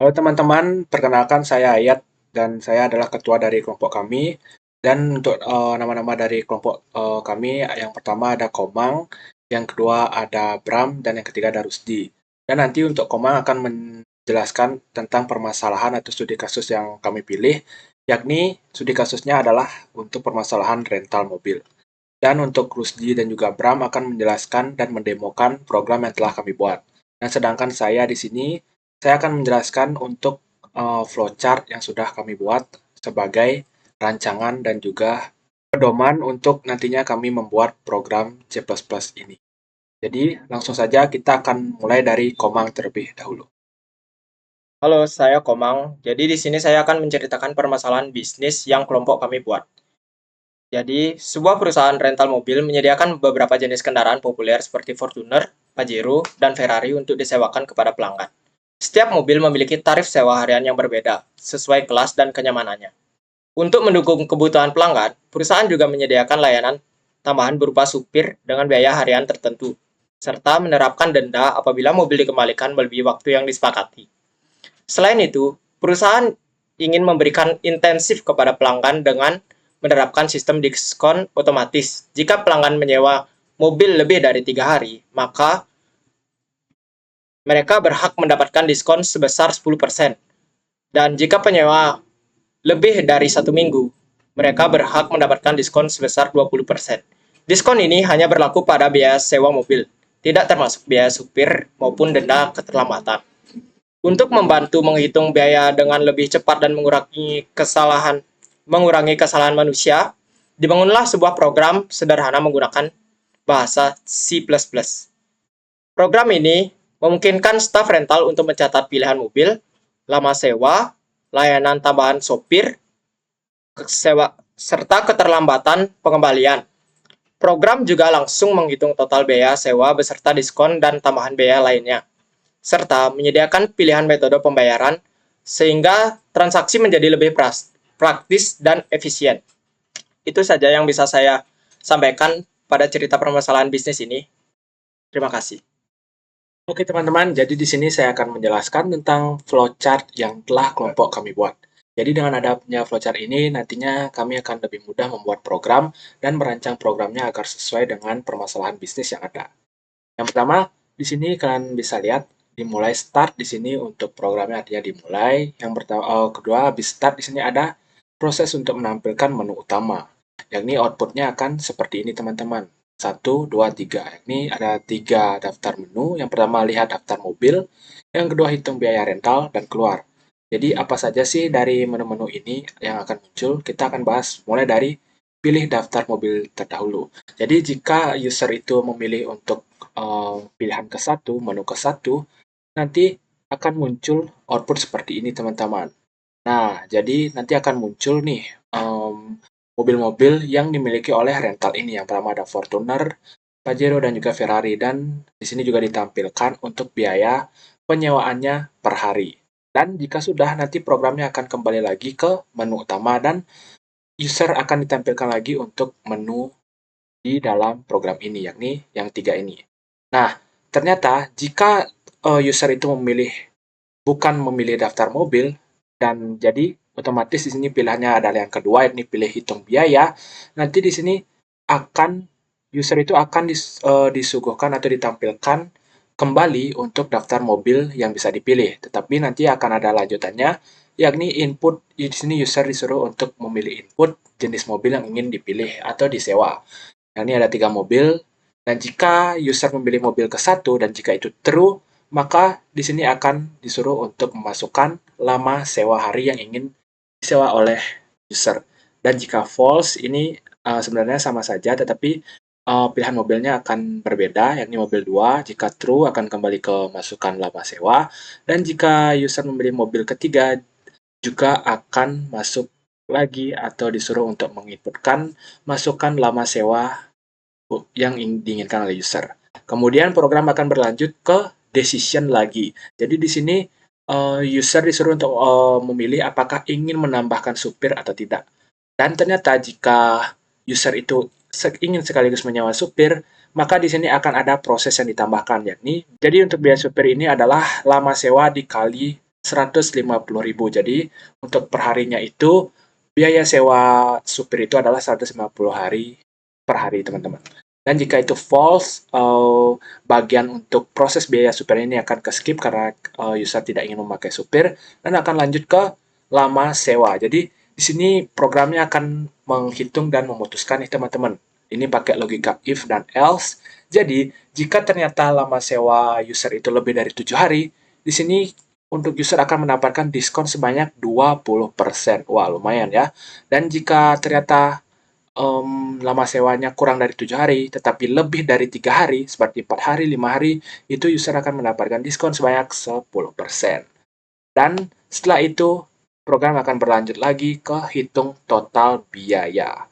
Halo teman-teman, perkenalkan saya Ayat dan saya adalah ketua dari kelompok kami. Dan untuk nama-nama dari kelompok kami, yang pertama ada Komang, yang kedua ada Bram, dan yang ketiga ada Rusdi. Dan nanti untuk Komang akan menjelaskan tentang permasalahan atau studi kasus yang kami pilih, yakni studi kasusnya adalah untuk permasalahan rental mobil. Dan untuk Rusdi dan juga Bram akan menjelaskan dan mendemokan program yang telah kami buat. Dan sedangkan saya di sini, saya akan menjelaskan untuk flowchart yang sudah kami buat sebagai rancangan dan juga pedoman untuk nantinya kami membuat program C++ ini. Jadi, langsung saja kita akan mulai dari Komang terlebih dahulu. Halo, saya Komang. Jadi di sini saya akan menceritakan permasalahan bisnis yang kelompok kami buat. Jadi, sebuah perusahaan rental mobil menyediakan beberapa jenis kendaraan populer seperti Fortuner, Pajero, dan Ferrari untuk disewakan kepada pelanggan. Setiap mobil memiliki tarif sewa harian yang berbeda, sesuai kelas dan kenyamanannya. Untuk mendukung kebutuhan pelanggan, perusahaan juga menyediakan layanan tambahan berupa supir dengan biaya harian tertentu, serta menerapkan denda apabila mobil dikembalikan melebihi waktu yang disepakati. Selain itu, perusahaan ingin memberikan intensif kepada pelanggan dengan menerapkan sistem diskon otomatis. Jika pelanggan menyewa mobil lebih dari 3 hari, maka mereka berhak mendapatkan diskon sebesar 10%. Dan jika penyewa lebih dari 1 minggu, mereka berhak mendapatkan diskon sebesar 20%. Diskon ini hanya berlaku pada biaya sewa mobil, tidak termasuk biaya supir maupun denda keterlambatan. Untuk membantu menghitung biaya dengan lebih cepat dan mengurangi kesalahan manusia, dibangunlah sebuah program sederhana menggunakan bahasa C++. Program ini memungkinkan staf rental untuk mencatat pilihan mobil, lama sewa, layanan tambahan sopir, sewa, serta keterlambatan pengembalian. Program juga langsung menghitung total biaya sewa beserta diskon dan tambahan biaya lainnya, serta menyediakan pilihan metode pembayaran sehingga transaksi menjadi lebih praktis dan efisien. Itu saja yang bisa saya sampaikan pada cerita permasalahan bisnis ini. Terima kasih. Oke teman-teman, jadi di sini saya akan menjelaskan tentang flowchart yang telah kelompok kami buat. Jadi dengan adanya flowchart ini, nantinya kami akan lebih mudah membuat program dan merancang programnya agar sesuai dengan permasalahan bisnis yang ada. Yang pertama, di sini kalian bisa lihat dimulai start di sini untuk programnya artinya dimulai. Yang pertama, kedua habis start di sini ada proses untuk menampilkan menu utama. Yakni outputnya akan seperti ini teman-teman. 1, 2, 3. Ini ada 3 daftar menu. Yang pertama lihat daftar mobil, yang kedua hitung biaya rental, dan keluar. Jadi apa saja sih dari menu-menu ini yang akan muncul? Kita akan bahas mulai dari pilih daftar mobil terdahulu. Jadi jika user itu memilih untuk pilihan ke-1, menu ke-1, nanti akan muncul output seperti ini teman-teman. Nah, jadi nanti akan muncul nih mobil-mobil yang dimiliki oleh rental ini. Yang pertama ada Fortuner, Pajero, dan juga Ferrari. Dan di sini juga ditampilkan untuk biaya penyewaannya per hari. Dan jika sudah, nanti programnya akan kembali lagi ke menu utama dan user akan ditampilkan lagi untuk menu di dalam program ini, yakni yang 3 ini. Nah, ternyata jika user itu bukan memilih daftar mobil, dan jadi otomatis di sini pilihannya adalah yang kedua, yakni pilih hitung biaya. Nanti di sini akan user itu akan disuguhkan atau ditampilkan kembali untuk daftar mobil yang bisa dipilih. Tetapi nanti akan ada lanjutannya, yakni input. Di sini user disuruh untuk memilih input jenis mobil yang ingin dipilih atau disewa. Nah, ini ada 3 mobil, dan jika user memilih mobil ke-1 dan jika itu true, maka di sini akan disuruh untuk memasukkan lama sewa hari yang ingin disewa oleh user. Dan jika false, ini sebenarnya sama saja, tetapi pilihan mobilnya akan berbeda, yakni mobil 2. Jika true, akan kembali ke masukkan lama sewa. Dan jika user memilih mobil ketiga, juga akan masuk lagi atau disuruh untuk menginputkan masukkan lama sewa yang diinginkan oleh user. Kemudian program akan berlanjut ke decision lagi. Jadi di sini user disuruh untuk memilih apakah ingin menambahkan supir atau tidak. Dan ternyata jika user itu ingin sekaligus menyewa supir, maka di sini akan ada proses yang ditambahkan, yakni jadi untuk biaya supir ini adalah lama sewa dikali 150.000. Jadi untuk perharinya itu biaya sewa supir itu adalah 150 hari per hari, teman-teman. Dan jika itu false, bagian untuk proses biaya supir ini akan ke-skip karena user tidak ingin memakai supir dan akan lanjut ke lama sewa. Jadi di sini programnya akan menghitung dan memutuskan nih, teman-teman. Ini pakai logika if dan else. Jadi, jika ternyata lama sewa user itu lebih dari 7 hari, di sini untuk user akan mendapatkan diskon sebanyak 20%. Wah, lumayan ya. Dan jika ternyata lama sewanya kurang dari 7 hari, tetapi lebih dari 3 hari, seperti 4 hari, 5 hari, itu user akan mendapatkan diskon sebanyak 10%. Dan setelah itu, program akan berlanjut lagi ke hitung total biaya.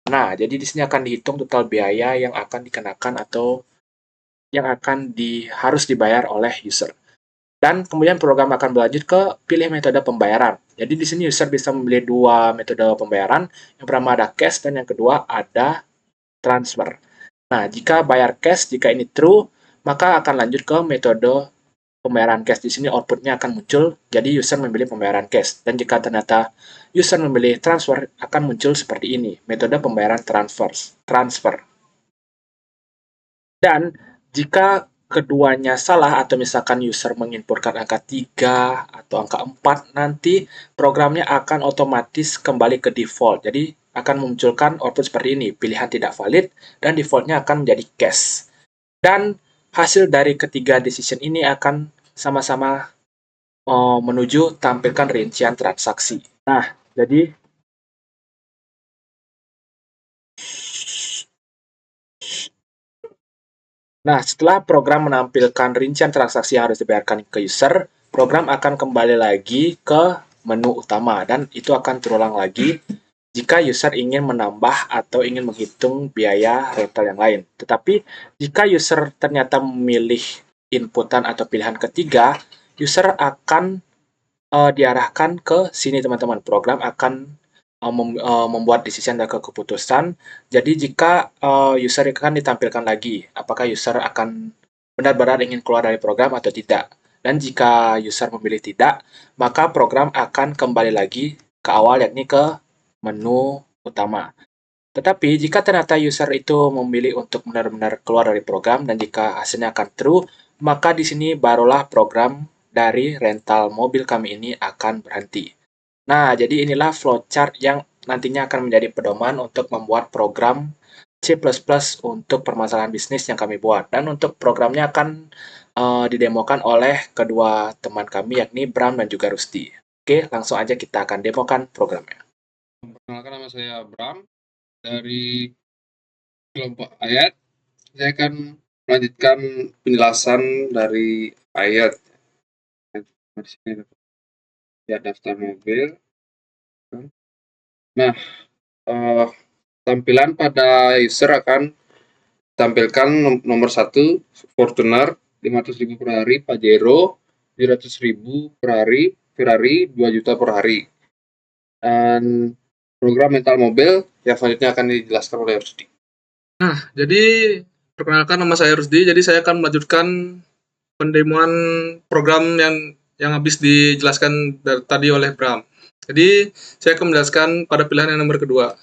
Nah, jadi di sini akan dihitung total biaya yang akan dikenakan atau yang akan harus dibayar oleh user. Dan kemudian program akan berlanjut ke pilih metode pembayaran. Jadi di sini user bisa memilih dua metode pembayaran. Yang pertama ada cash dan yang kedua ada transfer. Nah, jika bayar cash, jika ini true, maka akan lanjut ke metode pembayaran cash. Di sini outputnya akan muncul, jadi user memilih pembayaran cash. Dan jika ternyata user memilih transfer, akan muncul seperti ini, metode pembayaran transfer. Dan jika keduanya salah atau misalkan user menginputkan angka 3 atau angka 4, nanti programnya akan otomatis kembali ke default. Jadi akan memunculkan output seperti ini, pilihan tidak valid dan defaultnya akan menjadi cash. Dan hasil dari ketiga decision ini akan sama-sama menuju tampilkan rincian transaksi. Nah, jadi setelah program menampilkan rincian transaksi yang harus dibayarkan ke user, program akan kembali lagi ke menu utama dan itu akan terulang lagi jika user ingin menambah atau ingin menghitung biaya rental yang lain. Tetapi jika user ternyata memilih inputan atau pilihan ketiga, user akan diarahkan ke sini, teman-teman. Program akan membuat decision dan keputusan. Jadi jika user akan ditampilkan lagi, apakah user akan benar-benar ingin keluar dari program atau tidak. Dan jika user memilih tidak, maka program akan kembali lagi ke awal, yakni ke menu utama. Tetapi jika ternyata user itu memilih untuk benar-benar keluar dari program dan jika hasilnya akan true, maka di sini barulah program dari rental mobil kami ini akan berhenti. Nah, jadi inilah flowchart yang nantinya akan menjadi pedoman untuk membuat program C++ untuk permasalahan bisnis yang kami buat. Dan untuk programnya akan didemokan oleh kedua teman kami, yakni Bram dan juga Rusty. Oke, langsung aja kita akan demokan programnya. Perkenalkan, nama saya Bram dari kelompok ayat. Saya akan melanjutkan penjelasan dari ayat. Di sini ya daftar mobil. Nah, tampilan pada user akan tampilkan nomor 1 Fortuner 500.000 per hari, Pajero 700.000 per hari, Ferrari 2 juta per hari. Dan program mental mobil yang selanjutnya akan dijelaskan oleh Rusdi. Nah, jadi perkenalkan, nama saya Rusdi. Jadi saya akan melanjutkan pendemoan program yang habis dijelaskan tadi oleh Bram. Jadi saya akan menjelaskan pada pilihan yang nomor kedua.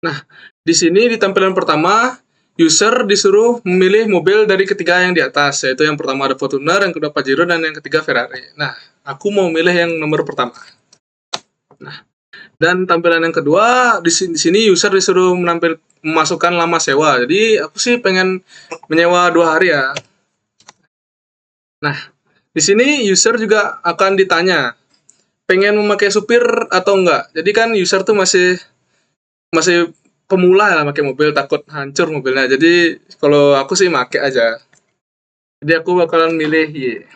Nah, di sini di tampilan pertama, user disuruh memilih mobil dari ketiga yang di atas, yaitu yang pertama ada Fortuner, yang kedua Pajero, dan yang ketiga Ferrari. Nah, aku mau milih yang nomor pertama. Nah, dan tampilan yang kedua, di sini user disuruh memasukkan lama sewa. Jadi aku sih pengen menyewa 2 hari ya. Nah, di sini user juga akan ditanya pengen memakai supir atau enggak. Jadi kan user tuh masih pemula ya pakai mobil, takut hancur mobilnya. Jadi kalau aku sih pakai aja. Jadi aku bakalan milih Y.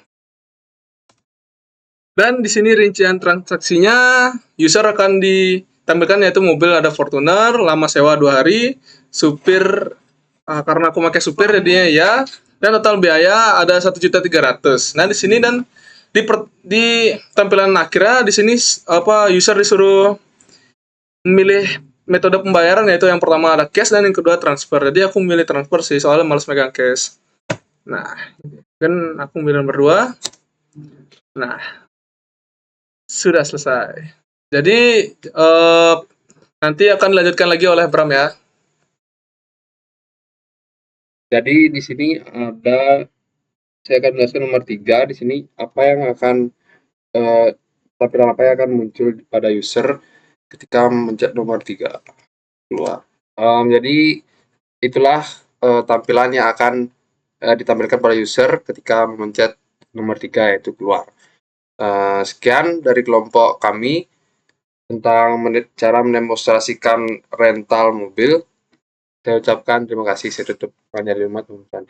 Dan di sini rincian transaksinya user akan ditampilkan, yaitu mobil ada Fortuner, lama sewa 2 hari, supir karena aku pakai supir jadinya ya, dan total biaya ada 1.300.000. Nah, di sini dan di tampilan akhirnya di sini user disuruh memilih metode pembayaran, yaitu yang pertama ada cash dan yang kedua transfer. Jadi aku memilih transfer sih, soalnya males megang cash. Nah, kan aku milih nomor 2. Nah, sudah selesai. Jadi nanti akan dilanjutkan lagi oleh Bram ya. Jadi di sini saya akan jelaskan nomor 3. Di sini tampilan apa yang akan muncul pada user ketika mencet nomor 3 keluar. Jadi itulah tampilan yang akan ditampilkan pada user ketika memencet nomor 3 yaitu keluar. Sekian dari kelompok kami tentang cara mendemonstrasikan rental mobil. Saya ucapkan terima kasih. Saya tutup hanya di rumah teman-teman.